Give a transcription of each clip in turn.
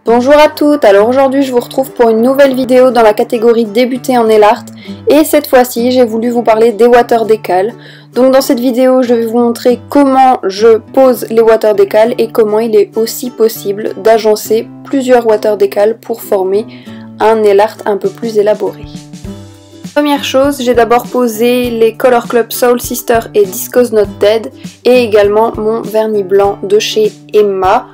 Bonjour à toutes, alors aujourd'hui je vous retrouve pour une nouvelle vidéo dans la catégorie débuter en nail art et cette fois-ci j'ai voulu vous parler des water decals. Donc dans cette vidéo je vais vous montrer comment je pose les water decals et comment il est aussi possible d'agencer plusieurs water decals pour former un nail art un peu plus élaboré. Première chose, j'ai d'abord posé les Color Club Soul Sister et Disco's Not Dead et également mon vernis blanc de chez Emma.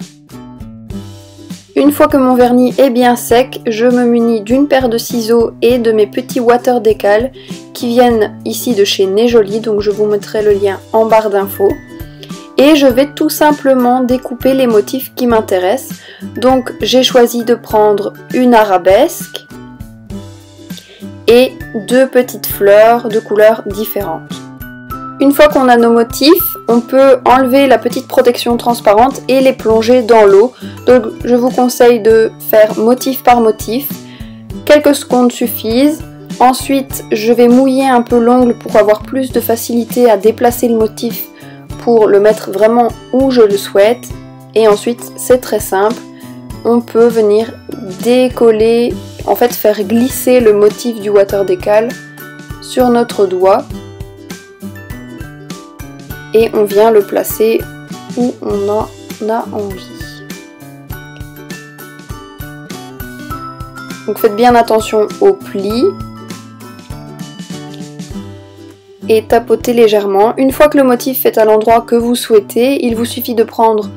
Une fois que mon vernis est bien sec, je me munis d'une paire de ciseaux et de mes petits water decals qui viennent ici de chez Nejoli, donc je vous mettrai le lien en barre d'infos. Et je vais tout simplement découper les motifs qui m'intéressent. Donc j'ai choisi de prendre une arabesque et deux petites fleurs de couleurs différentes. Une fois qu'on a nos motifs, on peut enlever la petite protection transparente et les plonger dans l'eau. Donc je vous conseille de faire motif par motif. Quelques secondes suffisent. Ensuite, je vais mouiller un peu l'ongle pour avoir plus de facilité à déplacer le motif pour le mettre vraiment où je le souhaite. Et ensuite, c'est très simple. On peut venir décoller, en fait faire glisser le motif du water decal sur notre doigt. Et on vient le placer où on en a envie. Donc faites bien attention aux plis et tapotez légèrement. Une fois que le motif est à l'endroit que vous souhaitez, il vous suffit de prendre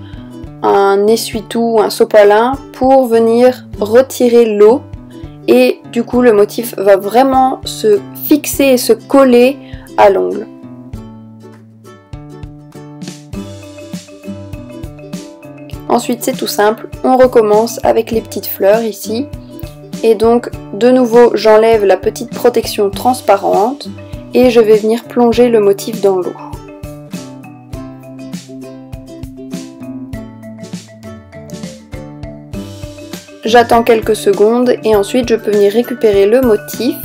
un essuie-tout ou un sopalin pour venir retirer l'eau et du coup le motif va vraiment se fixer et se coller à l'ongle. Ensuite c'est tout simple, on recommence avec les petites fleurs ici. Et donc de nouveau j'enlève la petite protection transparente et je vais venir plonger le motif dans l'eau. J'attends quelques secondes et ensuite je peux venir récupérer le motif.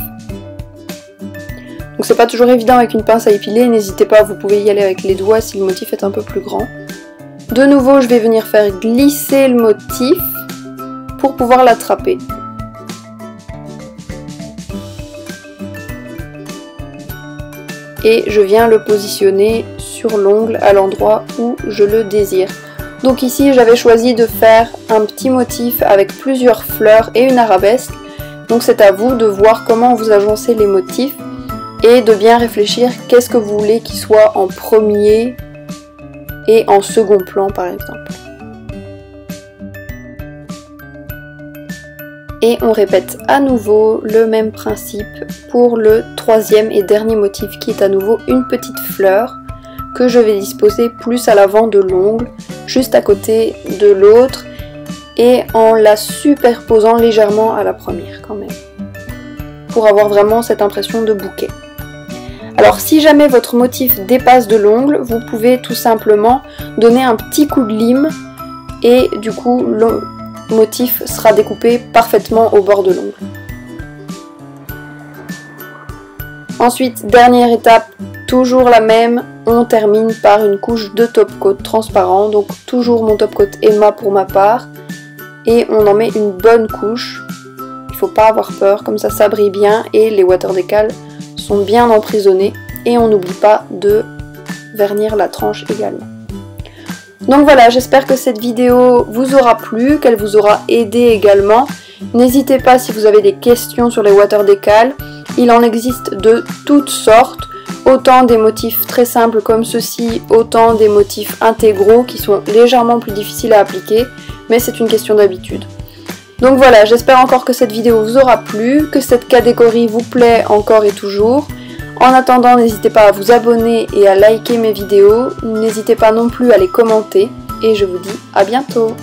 Donc c'est pas toujours évident avec une pince à épiler, n'hésitez pas, vous pouvez y aller avec les doigts si le motif est un peu plus grand. De nouveau, je vais venir faire glisser le motif pour pouvoir l'attraper. Et je viens le positionner sur l'ongle à l'endroit où je le désire. Donc ici, j'avais choisi de faire un petit motif avec plusieurs fleurs et une arabesque. Donc c'est à vous de voir comment vous agencez les motifs et de bien réfléchir qu'est-ce que vous voulez qu'il soit en premier et en second plan par exemple. Et on répète à nouveau le même principe pour le troisième et dernier motif qui est à nouveau une petite fleur que je vais disposer plus à l'avant de l'ongle, juste à côté de l'autre et en la superposant légèrement à la première quand même, pour avoir vraiment cette impression de bouquet. Alors si jamais votre motif dépasse de l'ongle, vous pouvez tout simplement donner un petit coup de lime et du coup le motif sera découpé parfaitement au bord de l'ongle. Ensuite, dernière étape, toujours la même, on termine par une couche de top coat transparent, donc toujours mon top coat Emma pour ma part, et on en met une bonne couche, il ne faut pas avoir peur, comme ça brille bien et les water decals sont bien emprisonnés et on n'oublie pas de vernir la tranche également. Donc voilà, j'espère que cette vidéo vous aura plu, qu'elle vous aura aidé également. N'hésitez pas si vous avez des questions sur les water decals, il en existe de toutes sortes, autant des motifs très simples comme ceci, autant des motifs intégraux qui sont légèrement plus difficiles à appliquer, mais c'est une question d'habitude. Donc voilà, j'espère encore que cette vidéo vous aura plu, que cette catégorie vous plaît encore et toujours. En attendant, n'hésitez pas à vous abonner et à liker mes vidéos, n'hésitez pas non plus à les commenter, et je vous dis à bientôt.